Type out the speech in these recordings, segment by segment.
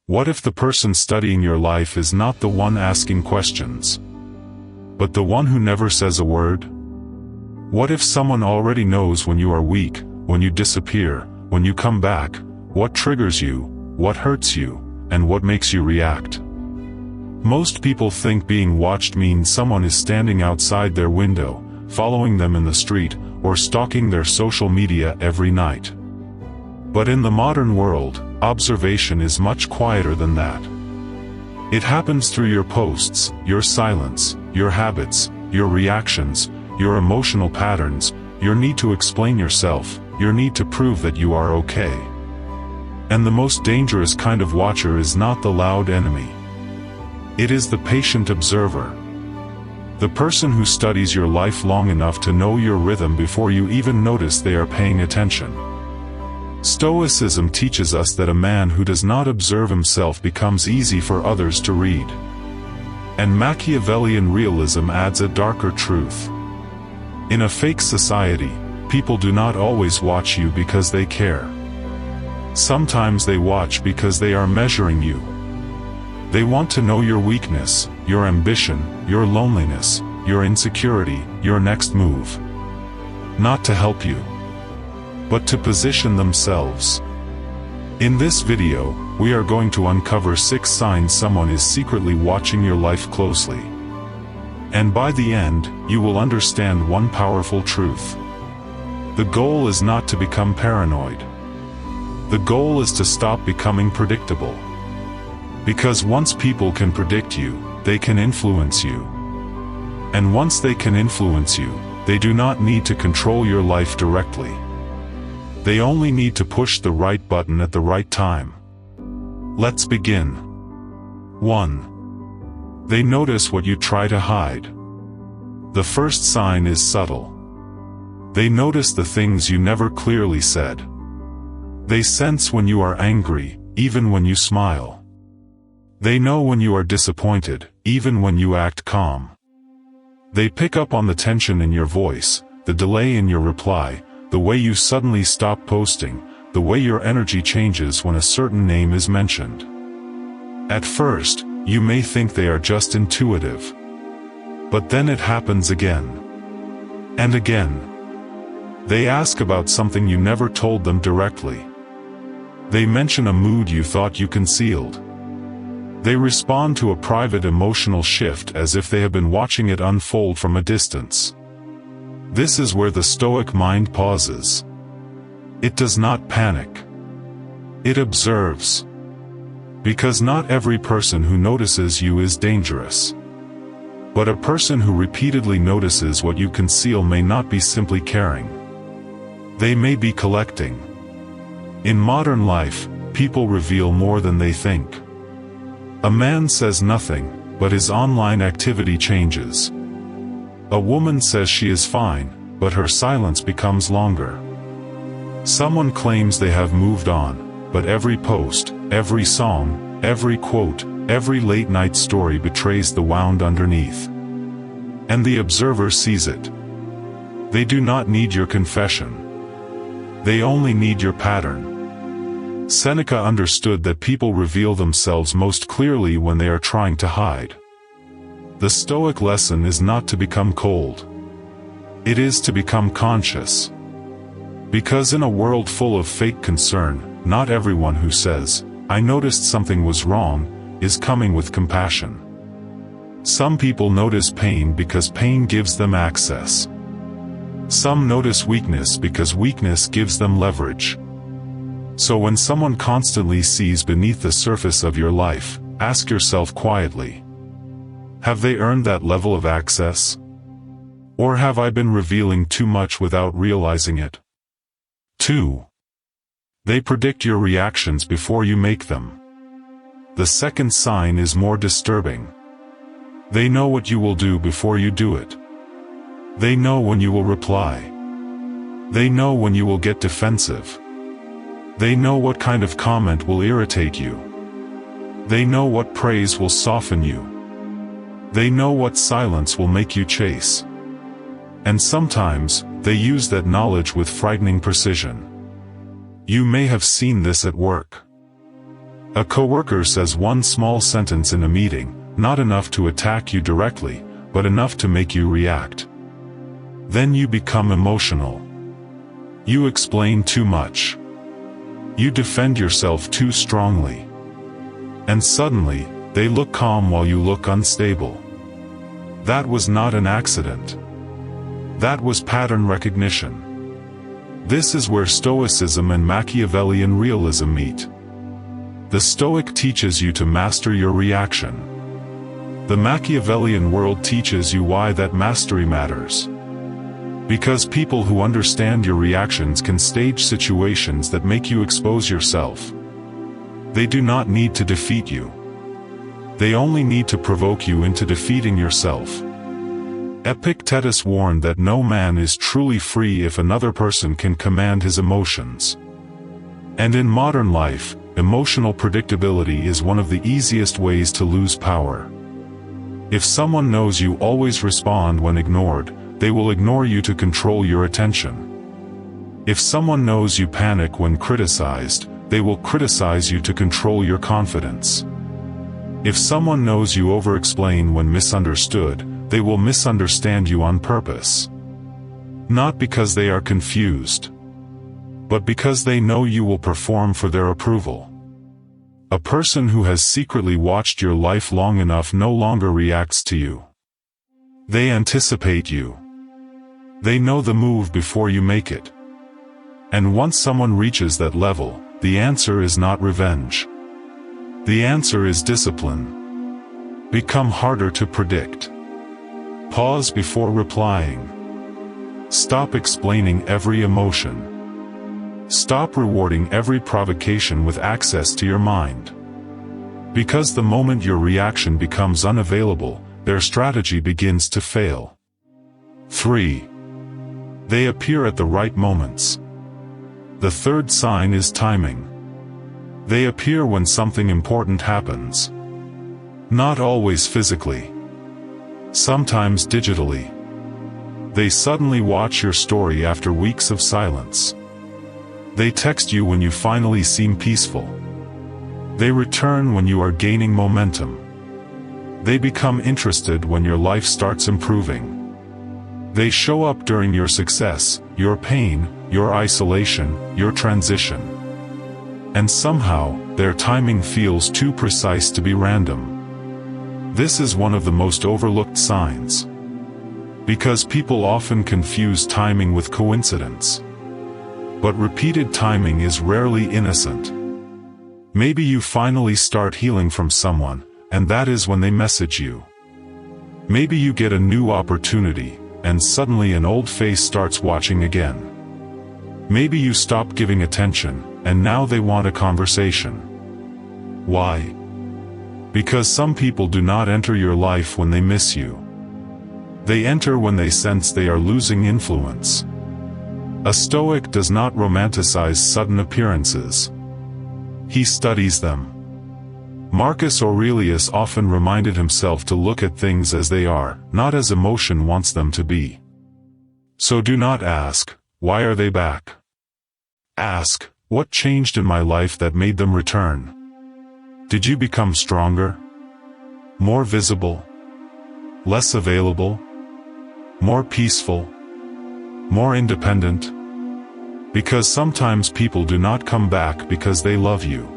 What if the person studying your life is not the one asking questions, but the one who never says a word? What if someone already knows when you are weak, when you disappear, when you come back, what triggers you, what hurts you, and what makes you react? Most people think being watched means someone is standing outside their window, following them in the street, or stalking their social media every night. But in the modern world, observation is much quieter than that. It happens through your posts, your silence, your habits, your reactions, your emotional patterns, your need to explain yourself, your need to prove that you are okay. And the most dangerous kind of watcher is not the loud enemy. It is the patient observer. The person who studies your life long enough to know your rhythm before you even notice they are paying attention. Stoicism teaches us that a man who does not observe himself becomes easy for others to read. And Machiavellian realism adds a darker truth. In a fake society, people do not always watch you because they care. Sometimes they watch because they are measuring you. They want to know your weakness, your ambition, your loneliness, your insecurity, your next move. Not to help you, but to position themselves. In this video, we are going to uncover 6 signs someone is secretly watching your life closely. And by the end, you will understand one powerful truth. The goal is not to become paranoid. The goal is to stop becoming predictable. Because once people can predict you, they can influence you. And once they can influence you, they do not need to control your life directly. They only need to push the right button at the right time. Let's begin. 1. They notice what you try to hide. The first sign is subtle. They notice the things you never clearly said. They sense when you are angry, even when you smile. They know when you are disappointed, even when you act calm. They pick up on the tension in your voice, the delay in your reply, the way you suddenly stop posting, the way your energy changes when a certain name is mentioned. At first, you may think they are just intuitive. But then it happens again. And again. They ask about something you never told them directly. They mention a mood you thought you concealed. They respond to a private emotional shift as if they have been watching it unfold from a distance. This is where the Stoic mind pauses. It does not panic. It observes. Because not every person who notices you is dangerous. But a person who repeatedly notices what you conceal may not be simply caring. They may be collecting. In modern life, people reveal more than they think. A man says nothing, but his online activity changes. A woman says she is fine, but her silence becomes longer. Someone claims they have moved on, but every post, every song, every quote, every late-night story betrays the wound underneath. And the observer sees it. They do not need your confession. They only need your pattern. Seneca understood that people reveal themselves most clearly when they are trying to hide. The Stoic lesson is not to become cold. It is to become conscious. Because in a world full of fake concern, not everyone who says, "I noticed something was wrong," is coming with compassion. Some people notice pain because pain gives them access. Some notice weakness because weakness gives them leverage. So when someone constantly sees beneath the surface of your life, ask yourself quietly, have they earned that level of access? Or have I been revealing too much without realizing it? 2. They predict your reactions before you make them. The second sign is more disturbing. They know what you will do before you do it. They know when you will reply. They know when you will get defensive. They know what kind of comment will irritate you. They know what praise will soften you. They know what silence will make you chase. And sometimes, they use that knowledge with frightening precision. You may have seen this at work. A coworker says one small sentence in a meeting, not enough to attack you directly, but enough to make you react. Then you become emotional. You explain too much. You defend yourself too strongly. And suddenly, they look calm while you look unstable. That was not an accident. That was pattern recognition. This is where Stoicism and Machiavellian realism meet. The Stoic teaches you to master your reaction. The Machiavellian world teaches you why that mastery matters. Because people who understand your reactions can stage situations that make you expose yourself. They do not need to defeat you. They only need to provoke you into defeating yourself. Epictetus warned that no man is truly free if another person can command his emotions. And in modern life, emotional predictability is one of the easiest ways to lose power. If someone knows you always respond when ignored, they will ignore you to control your attention. If someone knows you panic when criticized, they will criticize you to control your confidence. If someone knows you over-explain when misunderstood, they will misunderstand you on purpose. Not because they are confused, but because they know you will perform for their approval. A person who has secretly watched your life long enough no longer reacts to you. They anticipate you. They know the move before you make it. And once someone reaches that level, the answer is not revenge. The answer is discipline. Become harder to predict. Pause before replying. Stop explaining every emotion. Stop rewarding every provocation with access to your mind. Because the moment your reaction becomes unavailable, their strategy begins to fail. 3. They appear at the right moments. The third sign is timing. They appear when something important happens. Not always physically. Sometimes digitally. They suddenly watch your story after weeks of silence. They text you when you finally seem peaceful. They return when you are gaining momentum. They become interested when your life starts improving. They show up during your success, your pain, your isolation, your transition. And somehow, their timing feels too precise to be random. This is one of the most overlooked signs. Because people often confuse timing with coincidence. But repeated timing is rarely innocent. Maybe you finally start healing from someone, and that is when they message you. Maybe you get a new opportunity, and suddenly an old face starts watching again. Maybe you stop giving attention, and now they want a conversation. Why? Because some people do not enter your life when they miss you. They enter when they sense they are losing influence. A Stoic does not romanticize sudden appearances. He studies them. Marcus Aurelius often reminded himself to look at things as they are, not as emotion wants them to be. So do not ask, why are they back? Ask, what changed in my life that made them return? Did you become stronger? More visible? Less available? More peaceful? More independent? Because sometimes people do not come back because they love you.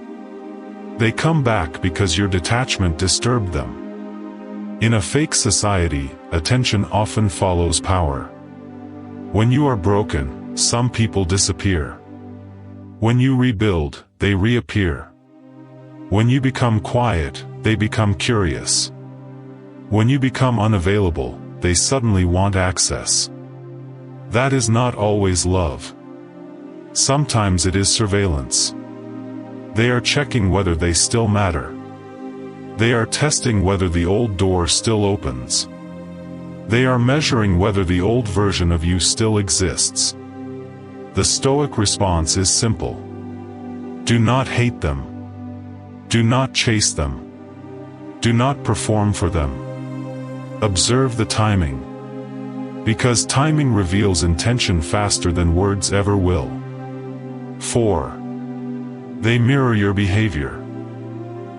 They come back because your detachment disturbed them. In a fake society, attention often follows power. When you are broken, some people disappear. When you rebuild, they reappear. When you become quiet, they become curious. When you become unavailable, they suddenly want access. That is not always love. Sometimes it is surveillance. They are checking whether they still matter. They are testing whether the old door still opens. They are measuring whether the old version of you still exists. The Stoic response is simple. Do not hate them. Do not chase them. Do not perform for them. Observe the timing. Because timing reveals intention faster than words ever will. 4. They mirror your behavior.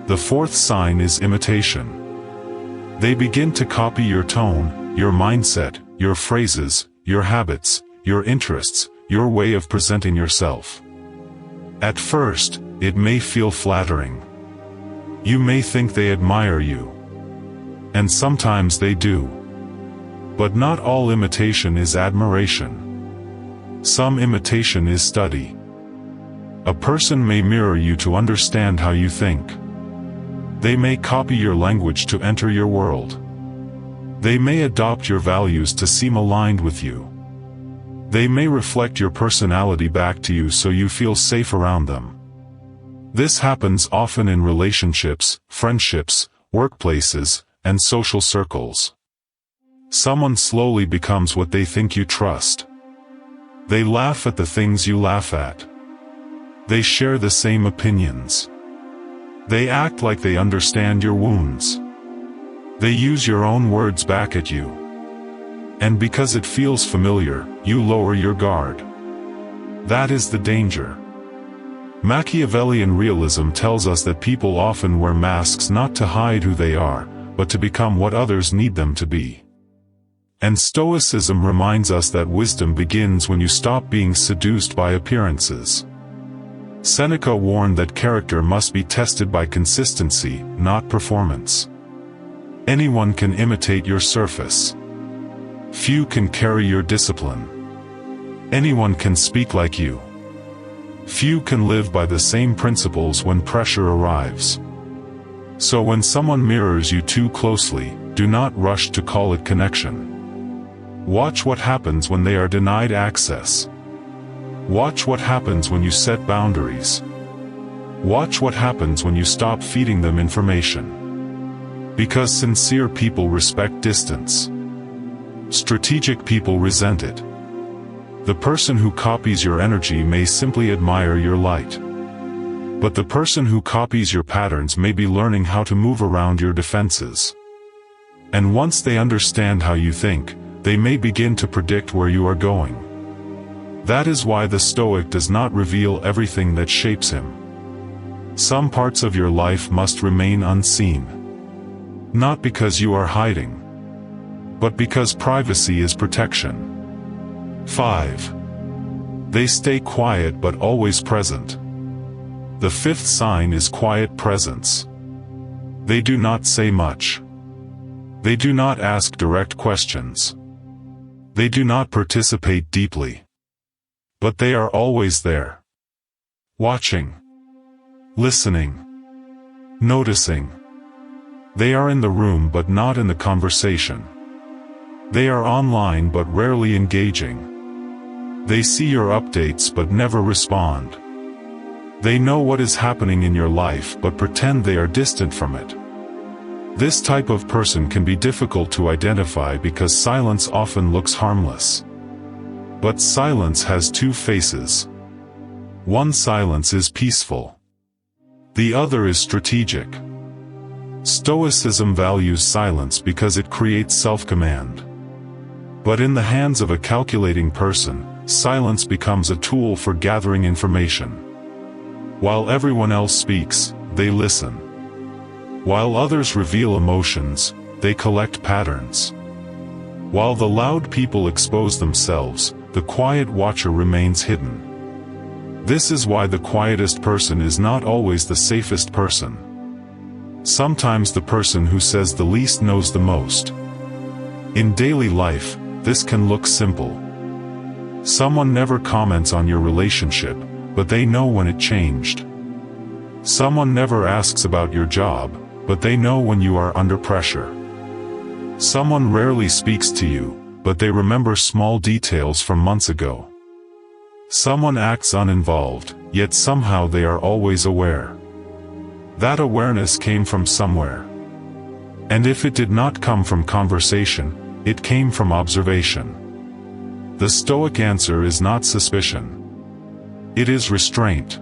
The fourth sign is imitation. They begin to copy your tone, your mindset, your phrases, your habits, your interests, your way of presenting yourself. At first, it may feel flattering. You may think they admire you. And sometimes they do. But not all imitation is admiration. Some imitation is study. A person may mirror you to understand how you think. They may copy your language to enter your world. They may adopt your values to seem aligned with you. They may reflect your personality back to you so you feel safe around them. This happens often in relationships, friendships, workplaces, and social circles. Someone slowly becomes what they think you trust. They laugh at the things you laugh at. They share the same opinions. They act like they understand your wounds. They use your own words back at you. And because it feels familiar, you lower your guard. That is the danger. Machiavellian realism tells us that people often wear masks not to hide who they are, but to become what others need them to be. And Stoicism reminds us that wisdom begins when you stop being seduced by appearances. Seneca warned that character must be tested by consistency, not performance. Anyone can imitate your surface. Few can carry your discipline. Anyone can speak like you. Few can live by the same principles when pressure arrives. So when someone mirrors you too closely, do not rush to call it connection. Watch what happens when they are denied access. Watch what happens when you set boundaries. Watch what happens when you stop feeding them information. Because sincere people respect distance. Strategic people resent it. The person who copies your energy may simply admire your light. But the person who copies your patterns may be learning how to move around your defenses. And once they understand how you think, they may begin to predict where you are going. That is why the Stoic does not reveal everything that shapes him. Some parts of your life must remain unseen. Not because you are hiding, but because privacy is protection. 5. They stay quiet but always present. The fifth sign is quiet presence. They do not say much. They do not ask direct questions. They do not participate deeply. But they are always there. Watching. Listening. Noticing. They are in the room but not in the conversation. They are online but rarely engaging. They see your updates but never respond. They know what is happening in your life but pretend they are distant from it. This type of person can be difficult to identify because silence often looks harmless. But silence has two faces. One silence is peaceful. The other is strategic. Stoicism values silence because it creates self-command. But in the hands of a calculating person, silence becomes a tool for gathering information. While everyone else speaks, they listen. While others reveal emotions, they collect patterns. While the loud people expose themselves, the quiet watcher remains hidden. This is why the quietest person is not always the safest person. Sometimes the person who says the least knows the most. In daily life, this can look simple. Someone never comments on your relationship, but they know when it changed. Someone never asks about your job, but they know when you are under pressure. Someone rarely speaks to you, but they remember small details from months ago. Someone acts uninvolved, yet somehow they are always aware. That awareness came from somewhere. And if it did not come from conversation, it came from observation. The Stoic answer is not suspicion. It is restraint.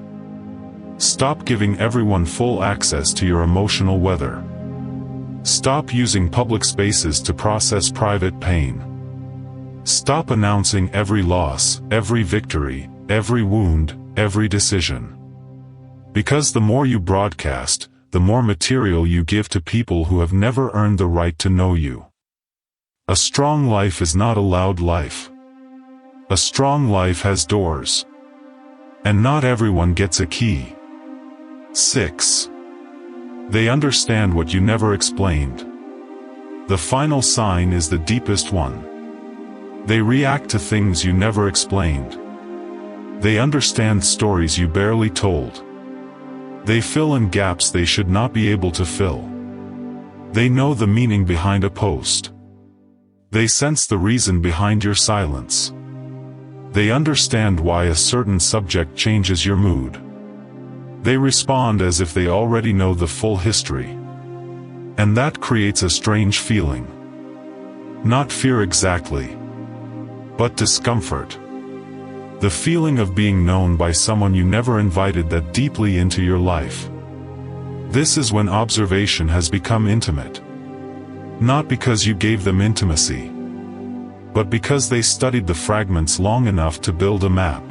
Stop giving everyone full access to your emotional weather. Stop using public spaces to process private pain. Stop announcing every loss, every victory, every wound, every decision. Because the more you broadcast, the more material you give to people who have never earned the right to know you. A strong life is not a loud life. A strong life has doors. And not everyone gets a key. 6. They understand what you never explained. The final sign is the deepest one. They react to things you never explained. They understand stories you barely told. They fill in gaps they should not be able to fill. They know the meaning behind a post. They sense the reason behind your silence. They understand why a certain subject changes your mood. They respond as if they already know the full history. And that creates a strange feeling. Not fear exactly, but discomfort. The feeling of being known by someone you never invited that deeply into your life. This is when observation has become intimate. Not because you gave them intimacy, but because they studied the fragments long enough to build a map.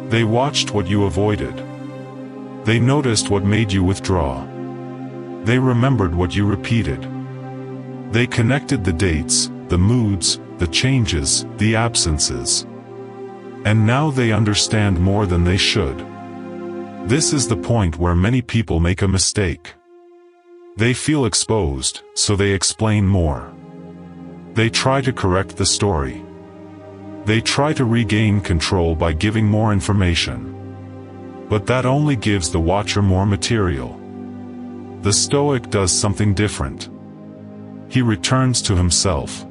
They watched what you avoided. They noticed what made you withdraw. They remembered what you repeated. They connected the dates, the moods, the changes, the absences. And now they understand more than they should. This is the point where many people make a mistake. They feel exposed, so they explain more. They try to correct the story. They try to regain control by giving more information. But that only gives the watcher more material. The Stoic does something different. He returns to himself.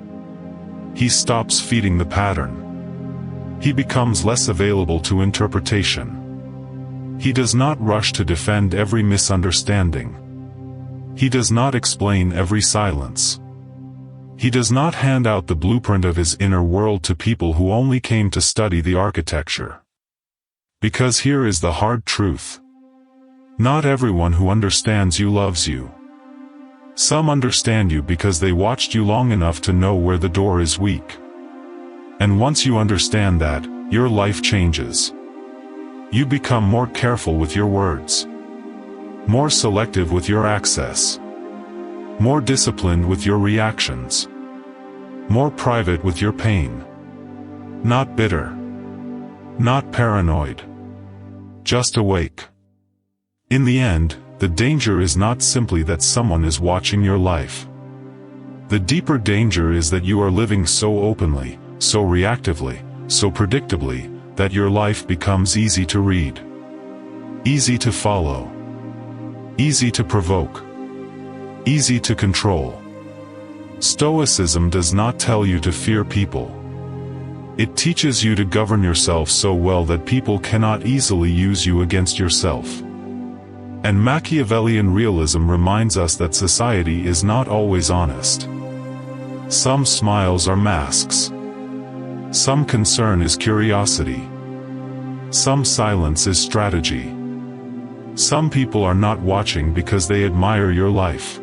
He stops feeding the pattern. He becomes less available to interpretation. He does not rush to defend every misunderstanding. He does not explain every silence. He does not hand out the blueprint of his inner world to people who only came to study the architecture. Because here is the hard truth. Not everyone who understands you loves you. Some understand you because they watched you long enough to know where the door is weak. And once you understand that, your life changes. You become more careful with your words. More selective with your access. More disciplined with your reactions. More private with your pain. Not bitter. Not paranoid. Just awake. In the end, the danger is not simply that someone is watching your life. The deeper danger is that you are living so openly, so reactively, so predictably, that your life becomes easy to read. Easy to follow. Easy to provoke. Easy to control. Stoicism does not tell you to fear people. It teaches you to govern yourself so well that people cannot easily use you against yourself. And Machiavellian realism reminds us that society is not always honest. Some smiles are masks. Some concern is curiosity. Some silence is strategy. Some people are not watching because they admire your life.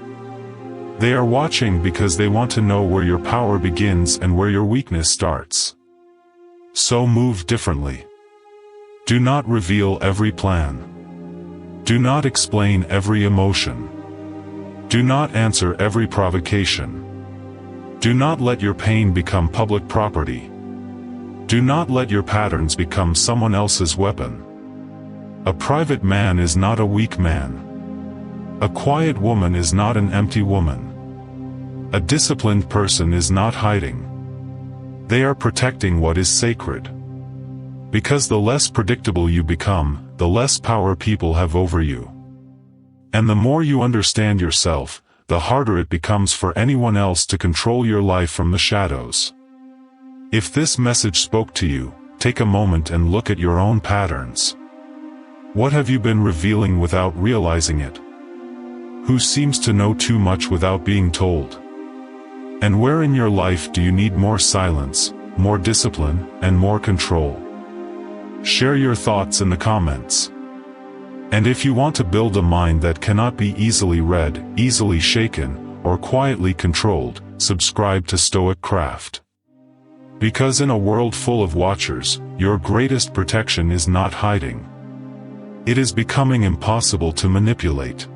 They are watching because they want to know where your power begins and where your weakness starts. So move differently. Do not reveal every plan. Do not explain every emotion. Do not answer every provocation. Do not let your pain become public property. Do not let your patterns become someone else's weapon. A private man is not a weak man. A quiet woman is not an empty woman. A disciplined person is not hiding. They are protecting what is sacred. Because the less predictable you become, the less power people have over you. And the more you understand yourself, the harder it becomes for anyone else to control your life from the shadows. If this message spoke to you, take a moment and look at your own patterns. What have you been revealing without realizing it? Who seems to know too much without being told? And where in your life do you need more silence, more discipline, and more control? Share your thoughts in the comments. And if you want to build a mind that cannot be easily read, easily shaken, or quietly controlled, subscribe to Stoic Craft. Because in a world full of watchers, your greatest protection is not hiding. It is becoming impossible to manipulate.